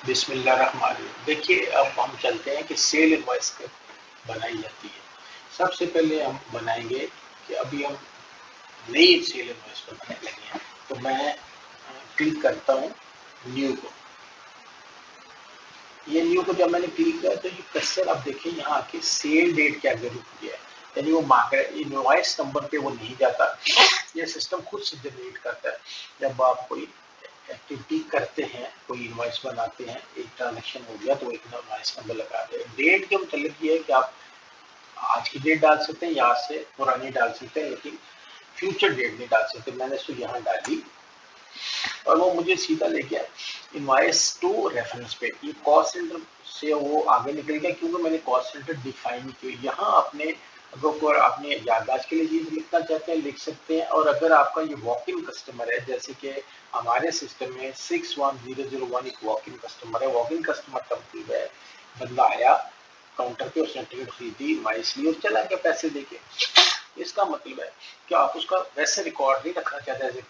बिस्मिल्लाहिर्रहमानिर्रहीम। देखिए, अब हम चलते हैं कि सेल इनवॉइस बनाई जाती है। सबसे पहले हम बनाएंगे कि अभी हम नई सेल इनवॉइस बनाने लगे हैं, तो मैं क्लिक करता हूँ न्यू को। ये न्यू को जब मैंने क्लिक किया तो ये कर्सर आप देखें यहाँ आके सेल डेट के आगे रुक गया है, यानी वो मार्केट इनवॉइस नंबर पे वो नहीं जाता, ये सिस्टम खुद से जनरेट करता है। जब आप कोई एक्टिविटी करते हैं, कोई इनवॉइस बनाते हैं, एक ट्रांजेक्शन हो गया तो एक इनवॉइस नंबर लगाते हैं। डेट के मतलब ये है कि आप आज की डेट डाल सकते हैं, यहाँ से पुरानी डाल सकते हैं, लेकिन फ्यूचर डेट नहीं डाल सकते। मैंने इसको यहाँ डाली और वो मुझे सीधा ले गया इनवॉइस टू रेफरेंस पे। ये कॉस्ट सेंटर से वो आगे निकल गया क्योंकि मैंने कॉस्ट सेंटर डिफाइन किया। यहाँ अपने अगर आपने याददाश्त के लिए चीज लिखना चाहते हैं लिख सकते हैं, और अगर आपका ये वॉक इन कस्टमर है, जैसे कि हमारे सिस्टम में 61001 एक वॉक इन कस्टमर है। वॉक इन कस्टमर का मतलब है बंदा आया काउंटर पे, उसने टिकट खरीदी, इनवॉइस ली और चला गया पैसे देके। इसका मतलब है कि आप उसका वैसे रिकॉर्ड नहीं रखना चाहते,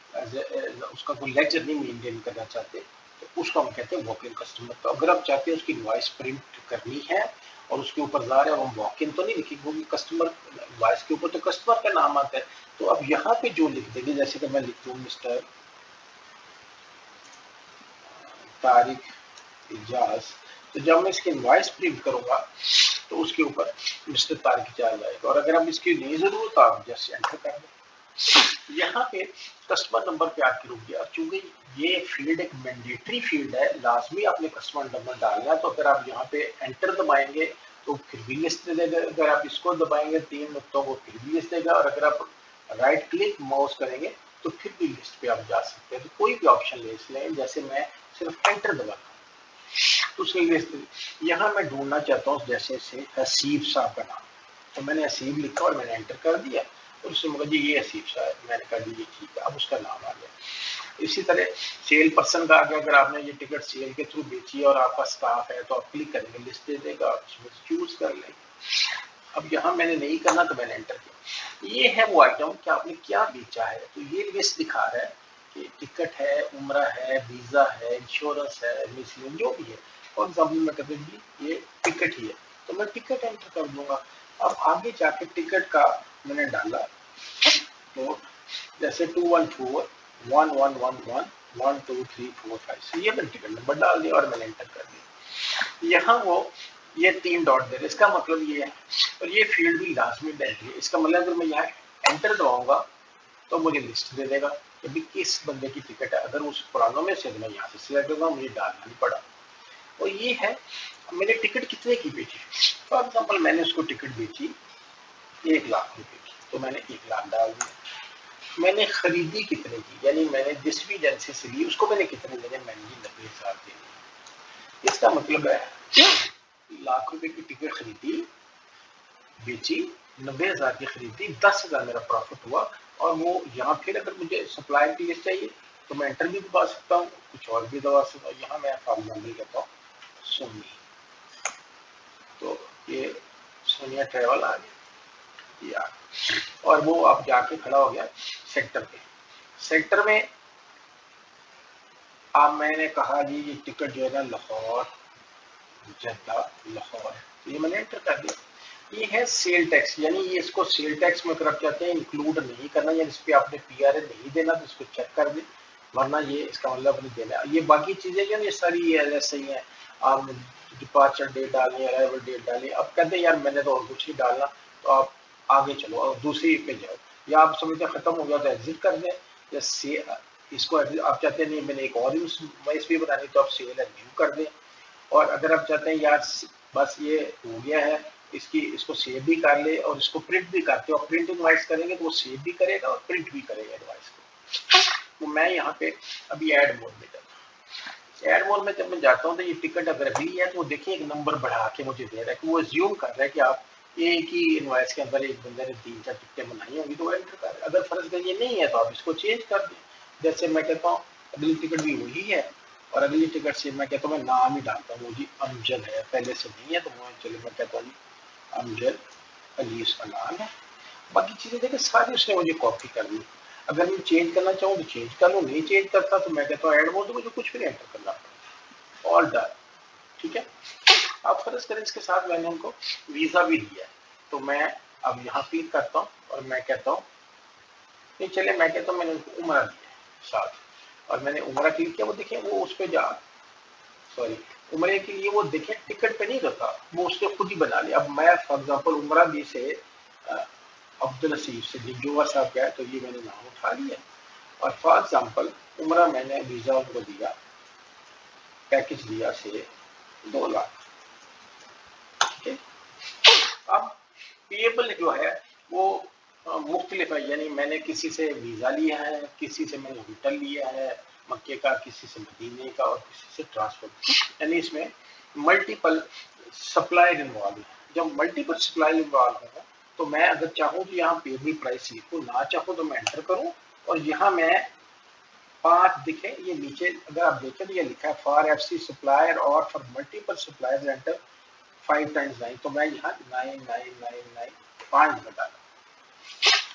उसका कोई लेक्चर नहीं मेंटेन करना चाहते, तो उसको हम कहते हैं वॉक इन कस्टमर। तो अगर आप चाहते हैं उसकी इनवॉइस प्रिंट करनी है और उसके ऊपर ज़ाहिर है हम वॉक इन तो नहीं लिखेंगे क्योंकि कस्टमर इनवॉइस के ऊपर तो कस्टमर का नाम आता है। तो अब यहाँ पे जो लिख देंगे, जैसे कि मैं लिख दूँ मिस्टर तारिक इजाज, तो जब मैं इसकी इनवॉइस प्रिंट करूंगा तो उसके ऊपर मिस्टर तारिक इजाज आएगा। और अगर आप इसकी नहीं जरूरत तो आप जस्ट एंटर कर दें। यहाँ पे कस्टमर नंबर पे आके रुक गया। चूंकि ये फील्ड एक मैंडेटरी फील्ड है, लाजमी आपने कस्टमर नंबर डालना। तो अगर आप यहाँ पे एंटर दबाएंगे तो फिर भी लिस्ट दे देगा, अगर आप इसको दबाएंगे 3 नुक्तों को फिर भी लिस्ट देगा, और अगर आप राइट क्लिक माउस करेंगे तो फिर भी लिस्ट पे आप जा सकते हैं। तो कोई भी ऑप्शन ले लें, जैसे मैं सिर्फ एंटर दबाता हूँ तो उसकी लिस्ट। यहाँ मैं ढूंढना चाहता हूँ जैसे से हसीब साहब का नाम, तो मैंने हसीब लिखा और मैंने एंटर कर दिया और उससे मुझे जी ये हसीब साहब है, मैंने कर दी ठीक है, अब उसका नाम आ गया। इसी तरह सेल पर्सन का आ गया। अगर आपने ये टिकट सेल के थ्रू बेची है और आपका स्टाफ है तो आप क्लिक करेंगे, लिस्ट दे देगा, उसमें चूज कर लेंगे। अब यहाँ मैंने नहीं करना तो मैंने एंटर किया। ये है वो आइटम कि आपने क्या बेचा है, तो ये लिस्ट दिखा रहा है कि टिकट है, उम्रा है, वीजा है, इंश्योरेंस है, मिसलिन जो भी है। फॉर एग्जाम्पल मैं कहता हूँ जी ये टिकट ही है, तो मैं टिकट एंटर कर दूंगा। अब आगे जाके टिकट का मैंने डाला, तो जैसे 21411111234 ये मैंने टिकट नंबर डाल दिया और मैंने एंटर कर दिया। यहाँ वो ये 3 डॉट दे रहे, इसका मतलब ये है। और ये फील्ड भी लाजमी एंट्री है। इसका मतलब अगर मैं यहाँ एंटर दबाऊंगा तो मुझे लिस्ट दे देगा कि भी किस बंदे की टिकट है। अगर उस पुरानों में से मैं यहाँ से सिलेक्ट करूंगा, मुझे डालना नहीं पड़ा। और ये है मैंने टिकट कितने की बेची। फॉर एग्जाम्पल मैंने उसको टिकट बेची 1 लाख रुपए की, तो मैंने 1 लाख डाल दिया। मैंने खरीदी कितने की, यानी मैंने जिस भी एजेंसी से ली उसको मैंने कितने देने, मैंने 90,000 देने। इसका मतलब है लाख रुपए की टिकट खरीदी, बेची, 90,000 की खरीदी, 10,000 मेरा प्रॉफिट हुआ। और वो यहाँ फिर अगर मुझे सप्लायर की लिस्ट चाहिए तो मैं एंटर भी दबा सकता हूँ, कुछ और भी दबा सकता हूँ। यहाँ मैं फॉर एग्जाम्पल कहता हूँ सोनी, तो ये सोनिया ट्रेवल आ गया या, और वो अब जाके खड़ा हो गया सेक्टर पे। सेक्टर में अब मैंने कहा जी ये टिकट जो है ना लाहौर जद्दा लाहौर, ये मैंने एंटर कर दिया। ये है सेल टैक्स, यानी ये इसको सेल टैक्स में अगर आप चाहते हैं इंक्लूड नहीं करना, यानी इस पर आपने पीआरए नहीं देना तो इसको चेक कर दें, वरना ये इसका मतलब नहीं देना। ये बाकी चीजें जो ये सारी ऐसे ही है, आप डिपार्चर डेट डालें, अराइवल डेट डालें। अब कहते हैं यार मैंने तो और कुछ नहीं डालना, तो आप आगे चलो और दूसरी पे जाओ, या आप समझते खत्म हो गया तो एग्जिट कर दें, या इसको आप चाहते नहीं मैंने एक और इस पे बनानी तो आप सेल एंड न्यू कर दें। और अगर आप चाहते हैं यार बस ये हो गया है, इसको सेव भी कर ले और इसको प्रिंट भी करते हो, प्रिंट इनवाइस करेंगे तो वो सेव भी करेगा और प्रिंट भी करेगा इनवाइस को। तो मैं यहाँ पे अभी ऐड मोड में जाता हूँ। ऐड मोड में जब मैं जाता हूँ तो ये टिकट अगर अगली है तो देखिए एक नंबर बढ़ा के मुझे दे रहा है कि वो एज्यूम कर रहा है कि आप एक ही इनवाइस के अंदर एक बंदे ने 3-4 टिकटें बनाई होंगी तो वो एंटर कर। अगर फर्ज कर ये नहीं है तो आप इसको चेंज कर दें। जैसे मैं कहता हूँ अगली टिकट भी वही है, और अगली टिकट से मैं कहता हूँ मैं नाम ही डालता हूँ जी अमजद है, पहले से नहीं है तो चलिए मैं कहता हूँ अमजद अली उसका नाम है। बाकी चीजें देखिए सारी उसने मुझे कॉपी कर ली। अगर मैं चेंज करना चाहूँ तो चेंज कर लूँ, नहीं चेंज करता तो मैं कहता हूँ ऐड मोड, तो मुझे कुछ भी नहीं एंटर करना पड़ता। All done. फर्ज करें इसके साथ मैंने उनको वीजा भी दिया है, तो मैं अब यहाँ क्लिक करता हूँ और मैं कहता हूँ नहीं चले, मैं कहता हूँ मैंने उनको उम्रा दिया है साथ, और मैंने उम्रा क्लिक किया, वो देखिए वो उस पर जा सॉरी उम्रे के लिए वो देखें टिकट पे नहीं रहता, वो उसने खुद ही बना लिया। अब मैं फॉर एग्जाम्पल उम्रा भी से अब्दुल हसीब से लिंगोवा साहब का है, तो ये मैंने नाम उठा लिया और फॉर एग्जाम्पल उम्रा मैंने वीजा उनको दिया, पैकेज दिया से 2 लाख, ठीक है। अब पेएबल जो है वो मुख्तलिफ है, यानी मैंने किसी से वीजा लिया है, किसी से मैंने होटल लिया है मक्के का, किसी से मदीने का और किसी से ट्रांसपोर्ट, यानी इसमें मल्टीपल सप्लायर इन्वॉल्व है। जब मल्टीपल सप्लाई इन्वॉल्व है तो मैं अगर चाहूँ तो यहाँ पेबल प्राइस लिखूँ, ना चाहूँ तो मैं एंटर करूँ और यहाँ मैं 5 दिखे, ये नीचे अगर आप देखें तो ये लिखा है फॉर एफसी सप्लायर और for multiple suppliers enter 5 times 9, तो मैं यहाँ 9999 5 डाला।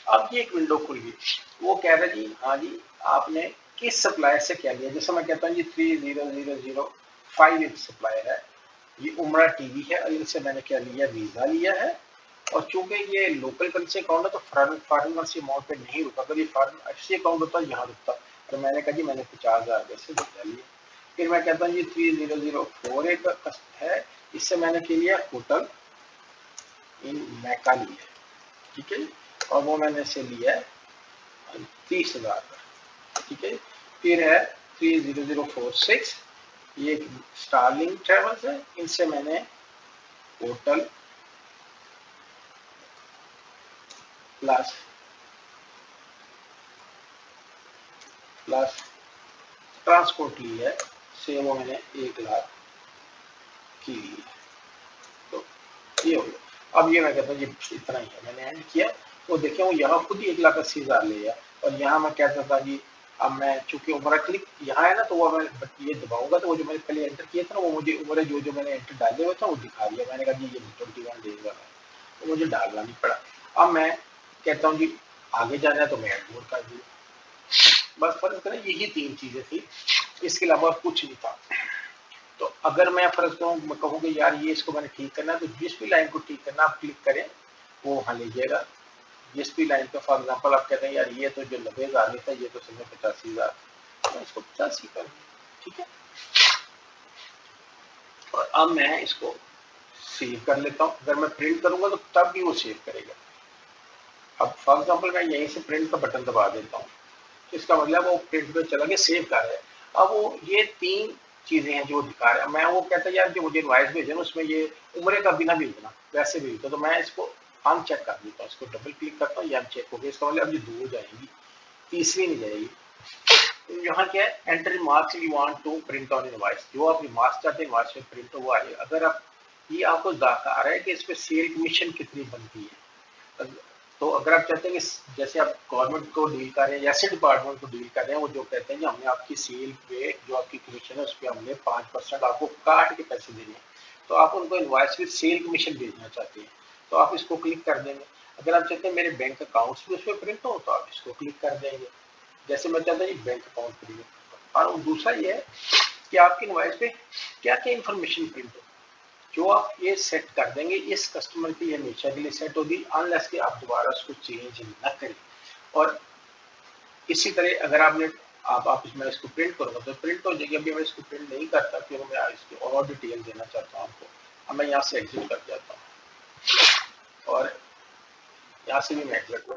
अब ये एक विंडो खुल गई, वो कह रहा जी हाँ जी आपने किस सप्लायर से क्या लिया, जैसे मैं कहता हूँ ये 300005 एक सप्लायर है, ये उमरा टीवी है और इनसे मैंने क्या लिया, वीजा लिया है, और चूंकि ये लोकल करेंसी अकाउंट है तो फॉरेन करेंसी अमाउंट पे नहीं रुका, अगर ये फॉरेन एफसी अकाउंट होता यहाँ रुकता, तो मैंने कहा जी मैंने 50,000 से वीजा लिया। फिर मैं कहता हूँ ये 3004 एक है, इससे मैंने के लिया होटल इन मैका लिया, ठीक है, और वो मैंने से लिया है 30,000 का, ठीक है। फिर है 30046, ये स्टारलिंग ट्रेवल्स है, इनसे मैंने होटल प्लस ट्रांसपोर्ट ली है, से वो मैंने 1 लाख की ली है, तो ये हो गया। अब ये मैं कहता हूँ ये इतना ही है, मैंने एंड किया, तो देखिए वो यहाँ खुद ही 1,80,000 ले गया, और यहाँ मैं कहता था जी अब मैं चूंकि उम्र क्लिक यहाँ है ना, तो वो मैं ये दबाऊंगा तो वो जो मैंने पहले एंटर किया था ना, वो मुझे उम्र जो मैंने एंटर डाले हुए था वो दिखा दिया, मैंने कहा जी ये 21 डेज वाला है, तो मुझे डालना नहीं पड़ा। अब मैं कहता हूँ जी आगे जाना है तो मैं एडमोड कर दूँ, बस फर्ज करें यही 3 चीजें थी, इसके अलावा कुछ नहीं था। तो अगर मैं फर्ज करूँ, मैं कहूँ कि यार ये इसको मैंने ठीक करना है, तो जिस भी लाइन को ठीक करना आप क्लिक करें वो वहां लीजिएगा, जिस भी लाइन पे फॉर एग्जाम्पल आप कहते हैं यार ये तो जो 90,000 था ये तो समझे 85,000, तो इसको 85 कर, ठीक है। और अब मैं इसको सेव कर लेता हूँ, अगर मैं प्रिंट करूंगा तो तब भी वो सेव करेगा। अब फॉर एग्जाम्पल मैं यहीं से प्रिंट का बटन दबा देता हूँ, इसका मतलब वो प्रिंट पे चला के सेव कर रहा है। अब वो ये 3 चीजें हैं जो दिखा रहा है, मैं वो कहता है यार जो मुझे इनवॉइस भेजना उसमें ये उम्रे का बिना भेजना वैसे भेजता, तो मैं इसको अनचेक कर देता हूँ, इसको डबल क्लिक करता हूँ, ये अनचेक हो गया, इसका मतलब अब ये 2 जाएगी, तीसरी नहीं जाएगी। तो यहाँ क्या है, enter remarks you want to print on invoice, जो आप रिमार्क्स चाहते हैं इनवॉइस में प्रिंट हो वो आएगा। अगर आप ये आपको आ रहा है कि इस पे सेल कमीशन कितनी बनती है, तो अगर आप चाहते हैं कि जैसे आप गवर्नमेंट को डील कर रहे हैं या ऐसे डिपार्टमेंट को डील कर रहे हैं, वो जो कहते हैं कि हमने आपकी सेल पे जो आपकी कमीशन है उस पर हमने 5% आपको काट के पैसे देने हैं, तो आप उनको इनवॉइस विद सेल कमीशन भेजना चाहते हैं, तो आप इसको क्लिक कर देंगे। अगर आप चाहते हैं मेरे बैंक अकाउंट्स भी उस पर प्रिंट हो तो आप इसको क्लिक कर देंगे, जैसे मैं चाहता हूँ बैंक अकाउंट प्रिंट। और दूसरा ये है कि आपकी इनवॉइस पे क्या क्या इन्फॉर्मेशन प्रिंट हो, जो आप ये सेट कर देंगे इस कस्टमर की हमेशा के लिए सेट होगी, अनलेस कि आप दोबारा उसको चेंज न करें। और इसी तरह अगर आपने आप इसमें इसको प्रिंट करूंगा तो प्रिंट हो जाएगी। अभी मैं इसको प्रिंट नहीं करता क्योंकि मैं इसकी और डिटेल देना चाहता हूँ आपको। अब मैं यहाँ से एग्जिट कर जाता हूँ और यहाँ से भी मैं एग्जिट कर,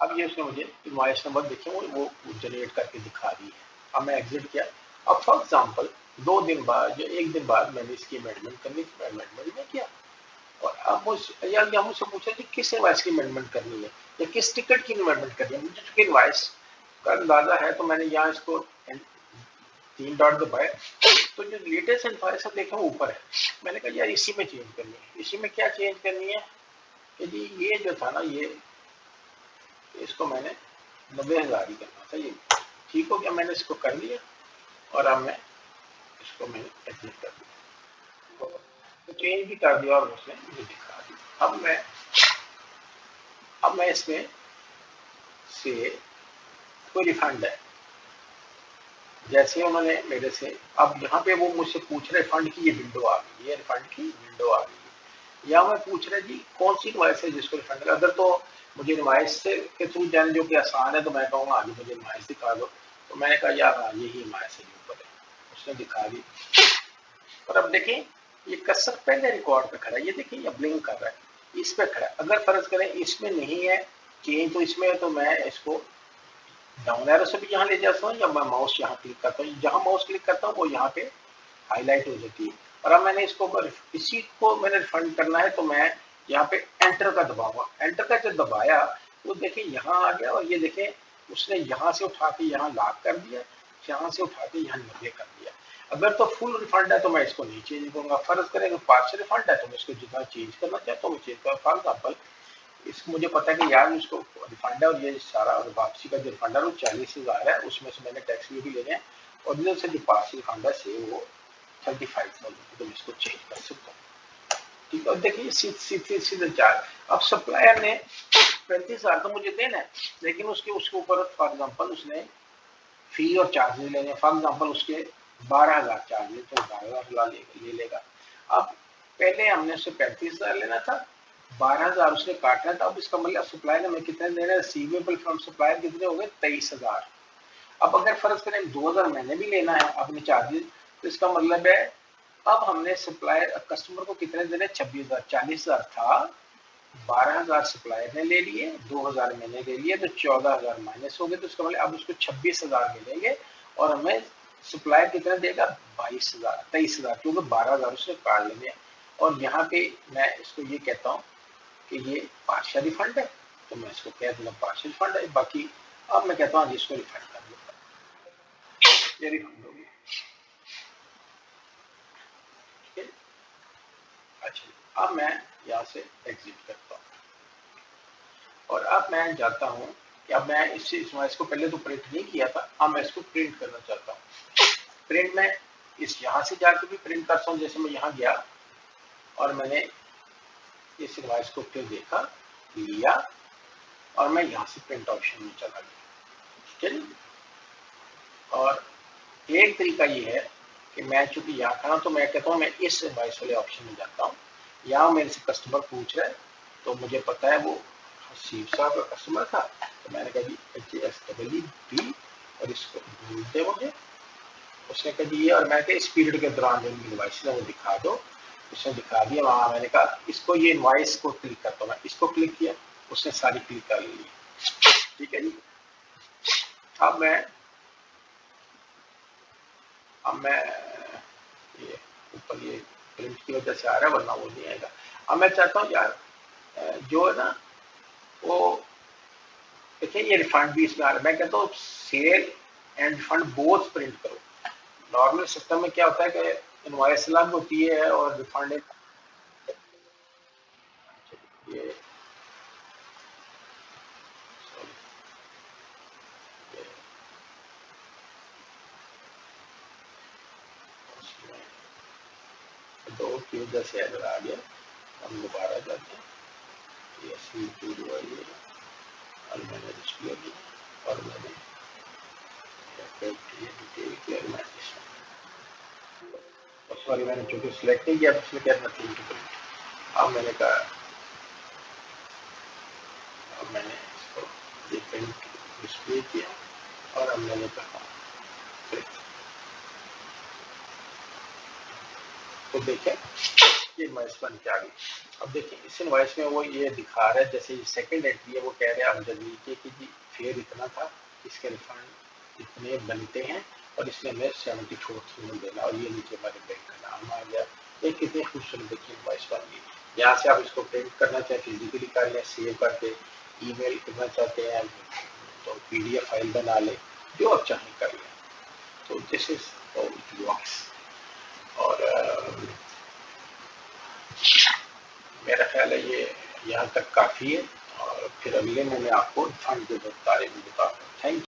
अब ये उसने मुझे इनवॉइस नंबर देखे वो जनरेट करके दिखा रही है। अब मैं एग्जिट किया, अब फॉर एग्जाम्पल 2 दिन बाद या 1 दिन बाद मैंने इसकी अमेंडमेंट करनी थी, अमेंडमेंट नहीं किया, और अब मुझसे पूछा कि किस इनवॉइस की अमेंडमेंट करनी है या किस टिकट की अमेंडमेंट करनी है। मुझे चूंकि इनवॉइस का अंदाजा है तो मैंने यहाँ इसको 3 डॉट दबाए, तो जो लेटेस्ट इनवॉइस है देखा ऊपर है, मैंने कहा यार इसी में चेंज करनी है। इसी में क्या चेंज करनी है कि जी ये जो था ना ये इसको मैंने 90,000 ही करना था, ये ठीक हो गया, मैंने इसको कर लिया और अब मैं इसको मैंने एग्जिट कर दिया, तो चेंज भी कर दिया और उसने मुझे दिखा दिया। अब मैं इसमें से कोई रिफंड है जैसे उन्होंने मेरे से, अब यहाँ पे वो मुझसे पूछ रहे फंड की ये विंडो आ गई, ये रिफंड की विंडो आ गई, या मैं पूछ रहे जी कौन सी इनवॉइस है जिसको रिफंड कर, अगर तो मुझे इनवॉइस के थ्रू जाने जो कि आसान है तो मैं कहूँगा आगे मुझे इनवॉइस दिखा दो, तो मैंने कहा यार हाँ यही इनवॉइस है ऊपर है, उसने दिखा दी। और अब देखें ये कर्सर पहले रिकॉर्ड पे खड़ा है, ये देखिए ये ब्लिंक कर रहा है, इस पे खड़ा है। अगर फर्ज करें इसमें नहीं है चेंज तो इसमें है, तो मैं इसको डाउन एरो से भी यहाँ ले जाता हूँ, या मैं माउस यहाँ क्लिक करता हूँ, जहाँ माउस क्लिक करता हूँ वो यहाँ पे हाईलाइट हो जाती है। और अब मैंने इसको इसी को मैंने रिफंड करना है, तो मैं यहाँ पे एंटर का दबाऊंगा, एंटर का जब दबाया तो देखिए यहाँ आ गया, और ये देखें उसने यहाँ से उठा के यहाँ लॉक कर दिया, यहाँ से उठा के यहाँ 90 कर दिया। अगर तो फुल रिफंड है तो मैं इसको नहीं चेंज करूंगा, फर्ज करें अगर पार्शियल रिफंड है तो मैं इसको जितना चेंज करना चाहता हूँ मैं चेंज करूँ। फॉर एग्जाम्पल इसको मुझे पता है कि यार उसको रिफंड है, और ये सारा वापसी का जो रिफंड है वो 40,000 है, उसमें से मैंने टैक्स भी लेने हैं, और इधर से जो पार्शियल रिफंड है से वो 35,000, तो मैं इसको चेंज कर सकता हूँ। ठीक है, देखिए सीधे चार्ज। अब सप्लायर ने 35,000 तो मुझे देना है, लेकिन उसके ऊपर फॉर एग्जाम्पल उसने फी और चार्जेस लेने, फॉर एग्जाम्पल उसके 12,000 चार्ज है तो 12,000 ले लेगा। अब पहले हमने उससे 35,000 लेना था, 12,000 उसने काटना था, अब इसका मतलब सप्लायर हमें कितने देना है, रिसीवेबल फ्रॉम सप्लायर कितने हो गए 23,000। अब अगर फर्ज करें 2,000 मैंने भी लेना है अपने चार्जेस, तो इसका मतलब है अब हमने सप्लायर कस्टमर को कितने देने, 26,000, 40,000 था, 12,000 सप्लायर ने ले लिए, 2,000 मैंने ले लिए, तो 14,000 माइनस हो गए, तो इसका मतलब अब उसको 26,000 मिलेंगे, और हमें सप्लायर कितना देगा 22,000, 23,000, क्योंकि 12,000 उसने काट लेंगे। और यहाँ पे मैं इसको ये कहता हूँ कि ये पार्शियल रिफंड है, तो मैं इसको कह दूंगा पार्शियल रिफंड है, बाकी अब मैं कहता हूँ इसको रिफंड कर देता हूँ, ये रिफंड होगी। ठीक है, अच्छा अब मैं यहाँ से एग्जिट करता हूँ, और अब मैं जाता हूँ कि अब मैं इसको पहले तो प्रिंट नहीं किया था, अब मैं इसको प्रिंट करना चाहता हूँ। प्रिंट में इस यहाँ से जाकर भी प्रिंट करता हूँ, जैसे मैं यहाँ गया और मैंने इस इनवॉइस को फिर देखा, लिया, और मैं यहाँ से प्रिंट ऑप्शन में चला गया। ठीक है, और एक तरीका ये है कि मैं चूंकि यहाँ खड़ा तो मैं कहता हूँ मैं इस इनवॉइस वाले ऑप्शन में जाता हूँ, यहाँ मेरे से कस्टमर पूछ रहा है, तो मुझे पता है वो हसीब साहब का कस्टमर था, तो मैंने कहा जी HSBB और इसको ढूंढ दे मुझे। उसने कहा जी ये, और मैं इस पीरियड के दौरान जो इनवॉइस है वो दिखा दो, उसने दिखा दिया। वहां मैंने कहा इसको ये इनवॉइस को क्लिक करता हूँ, मैं इसको क्लिक किया, उसने सारी क्लिक कर ली। ठीक है जी, अब मैं ये ऊपर ये प्रिंट की वजह से आ रहा है, वरना वो नहीं आएगा। अब मैं चाहता हूँ यार जो है ना वो देखिए ये रिफंड भी इसमें आ रहा है, मैं कहता हूँ sale and refund both print करो। नॉर्मल सिस्टम में क्या होता है कि इनवॉइस अलग होती है और रिफंड एक, ये दो की वजह से एरर आ गया। हम दोबारा जाते हैं, ये C2 है, और मैंने डिस्प्ले किया, और मैंने डिटेल की सॉरी मैंने चूंकि सिलेक्ट नहीं किया, इसमें क्या नथिंग टू प्रिंट। अब मैंने कहा, अब मैंने इसको ये प्रिंट डिस्प्ले किया, और अब मैंने कहा प्रिंट, तो देखें ये इनवॉइस बन के आ गई। अब देखिए इस इनवॉइस में वो ये दिखा रहा है, जैसे सेकंड एंट्री है वो कह रहे हैं अमजद नीचे कि जी फेयर इतना था, इसके रिफंड इतने बनते हैं, और इसने हमें 74 देना, और ये नीचे हमारे बैंक का नाम आ गया। ये कितनी खूबसूरत देखिए इनवॉइस बन गई। यहाँ से आप इसको प्रिंट करना चाहे फिजिकली कर लें, सेव करके ईमेल करना चाहते हैं तो PDF फाइल बना लें, जो आप चाहें कर लें। तो दिस इज इट वर्क्स, और मेरा ख्याल है ये यहाँ तक काफ़ी है, और फिर अगले में मैं आपको फंड के बारे में बताऊंगा। Thank you.